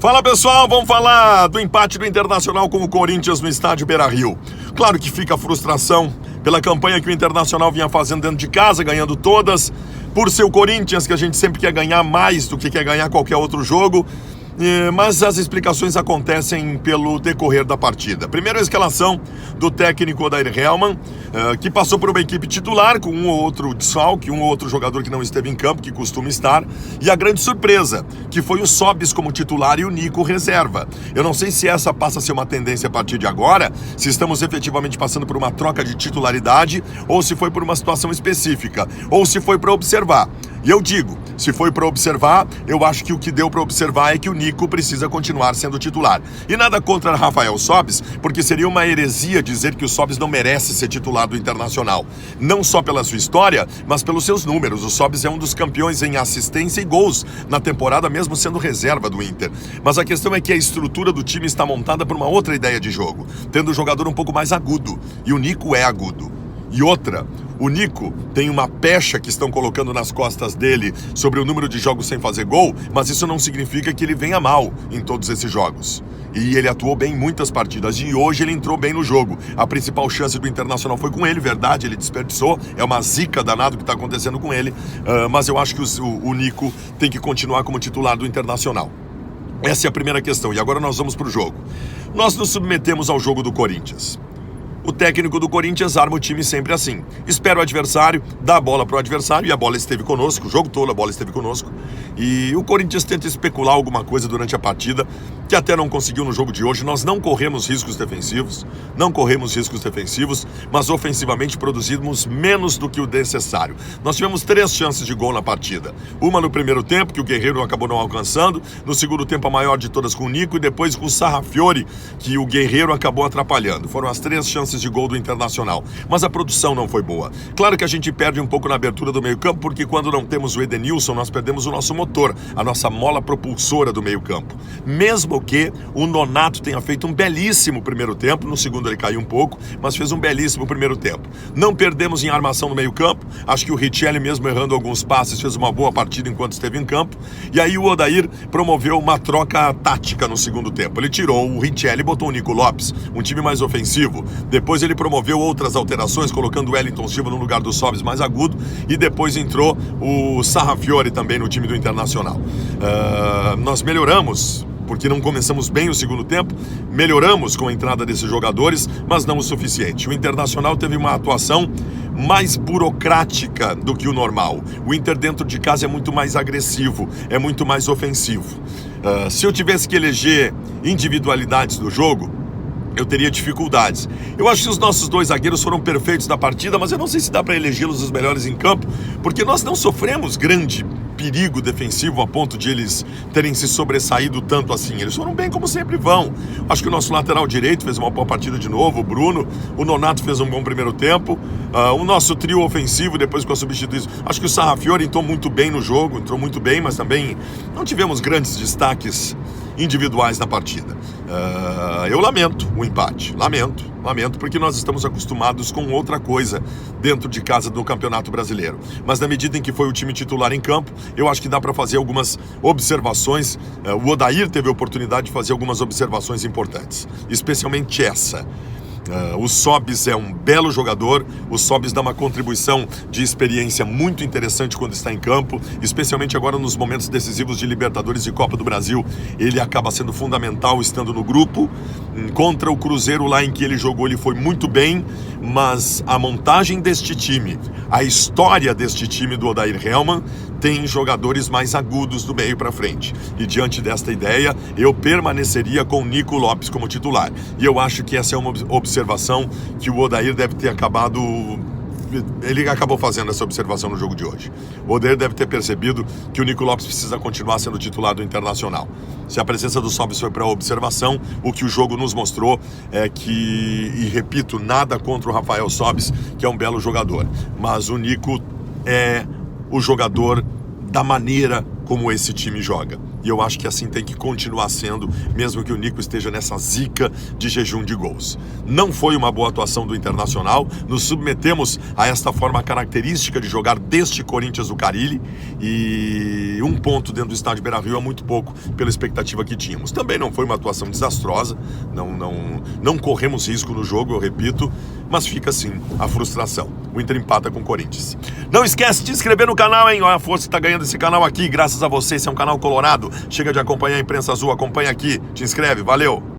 Fala pessoal, vamos falar do empate do Internacional com o Corinthians no estádio Beira-Rio. Claro que fica a frustração pela campanha que o Internacional vinha fazendo dentro de casa, ganhando todas, por ser o Corinthians, que a gente sempre quer ganhar mais do que quer ganhar qualquer outro jogo. Mas as explicações acontecem pelo decorrer da partida. Primeiro, a escalação do técnico Odair Hellmann, que passou por uma equipe titular com um ou outro desfalque, um ou outro jogador que não esteve em campo, que costuma estar, e a grande surpresa, que foi o Sobis como titular e o Nico reserva. Eu não sei se essa passa a ser uma tendência a partir de agora, se estamos efetivamente passando por uma troca de titularidade, ou se foi por uma situação específica, ou se foi para observar. E eu digo, se foi para observar, eu acho que o que deu para observar é que o Nico precisa continuar sendo titular. E nada contra Rafael Sobis, porque seria uma heresia dizer que o Sobis não merece ser titular do Internacional. Não só pela sua história, mas pelos seus números. O Sobis é um dos campeões em assistência e gols na temporada, mesmo sendo reserva do Inter. Mas a questão é que a estrutura do time está montada por uma outra ideia de jogo, tendo o jogador um pouco mais agudo. E o Nico é agudo. E outra, o Nico tem uma pecha que estão colocando nas costas dele sobre o número de jogos sem fazer gol, mas isso não significa que ele venha mal em todos esses jogos. E ele atuou bem em muitas partidas, e hoje ele entrou bem no jogo. A principal chance do Internacional foi com ele, verdade, ele desperdiçou, é uma zica danada que está acontecendo com ele, mas eu acho que o Nico tem que continuar como titular do Internacional. Essa é a primeira questão, e agora nós vamos para o jogo. Nós nos submetemos ao jogo do Corinthians. O técnico do Corinthians arma o time sempre assim. Espera o adversário, dá a bola para o adversário, e a bola esteve conosco, o jogo todo a bola esteve conosco. E o Corinthians tenta especular alguma coisa durante a partida, que até não conseguiu no jogo de hoje. Nós não corremos riscos defensivos, mas ofensivamente produzimos menos do que o necessário. Nós tivemos 3 chances de gol na partida. Uma no primeiro tempo, que o Guerreiro acabou não alcançando. No segundo tempo, a maior de todas com o Nico, e depois com o Sarrafiori, que o Guerreiro acabou atrapalhando. Foram as 3 chances de gol do Internacional, mas a produção não foi boa. Claro que a gente perde um pouco na abertura do meio-campo, porque quando não temos o Edenilson, nós perdemos o nosso motor, a nossa mola propulsora do meio-campo. Mesmo que o Nonato tenha feito um belíssimo primeiro tempo, no segundo ele caiu um pouco, mas fez um belíssimo primeiro tempo. Não perdemos em armação no meio-campo, acho que o Richelli, mesmo errando alguns passes, fez uma boa partida enquanto esteve em campo, e aí o Odair promoveu uma troca tática no segundo tempo. Ele tirou o Richelli e botou o Nico Lopes, um time mais ofensivo. Depois ele promoveu outras alterações, colocando o Wellington Silva no lugar do Sobis mais agudo, e depois entrou o Sarrafiori também no time do Internacional. Nós melhoramos, porque não começamos bem o segundo tempo, melhoramos com a entrada desses jogadores, mas não o suficiente. O Internacional teve uma atuação mais burocrática do que o normal. O Inter dentro de casa é muito mais agressivo, é muito mais ofensivo. Se eu tivesse que eleger individualidades do jogo, eu teria dificuldades. Eu acho que os nossos 2 zagueiros foram perfeitos na partida, mas eu não sei se dá para elegê-los os melhores em campo, porque nós não sofremos grande perigo defensivo a ponto de eles terem se sobressaído tanto assim. Eles foram bem como sempre vão. Acho que o nosso lateral direito fez uma boa partida de novo, o Bruno, o Nonato fez um bom primeiro tempo, o nosso trio ofensivo depois com a substituição, acho que o Sarrafiori entrou muito bem no jogo, entrou muito bem, mas também não tivemos grandes destaques individuais na partida. Eu lamento o empate, lamento, porque nós estamos acostumados com outra coisa dentro de casa do Campeonato Brasileiro. Mas na medida em que foi o time titular em campo, eu acho que dá para fazer algumas observações. O Odair teve a oportunidade de fazer algumas observações importantes, especialmente essa. O Sobis é um belo jogador, o Sobis dá uma contribuição de experiência muito interessante quando está em campo, especialmente agora nos momentos decisivos de Libertadores e Copa do Brasil. Ele acaba sendo fundamental estando no grupo. Contra o Cruzeiro, lá em que ele jogou, ele foi muito bem, mas a montagem deste time, a história deste time do Odair Hellmann, tem jogadores mais agudos do meio para frente. E diante desta ideia, eu permaneceria com o Nico Lopes como titular. E eu acho que essa é uma observação que o Odair deve ter acabado... Ele acabou fazendo essa observação no jogo de hoje. O Odair deve ter percebido que o Nico Lopes precisa continuar sendo titular do Internacional. Se a presença do Sobis foi para observação, o que o jogo nos mostrou é que, e repito, nada contra o Rafael Sobis, que é um belo jogador, mas o Nico é o jogador da maneira como esse time joga. E eu acho que assim tem que continuar sendo, mesmo que o Nico esteja nessa zica de jejum de gols. Não foi uma boa atuação do Internacional, nos submetemos a esta forma característica de jogar deste Corinthians do Carille, e 1 ponto dentro do estádio Beira-Rio é muito pouco pela expectativa que tínhamos. Também não foi uma atuação desastrosa, não corremos risco no jogo, eu repito, mas fica assim a frustração. O Inter empata com o Corinthians. Não esquece de se inscrever no canal, hein? Olha a força que está ganhando esse canal aqui, graças a você. Esse é um canal colorado. Chega de acompanhar a Imprensa Azul, acompanha aqui, te inscreve, valeu!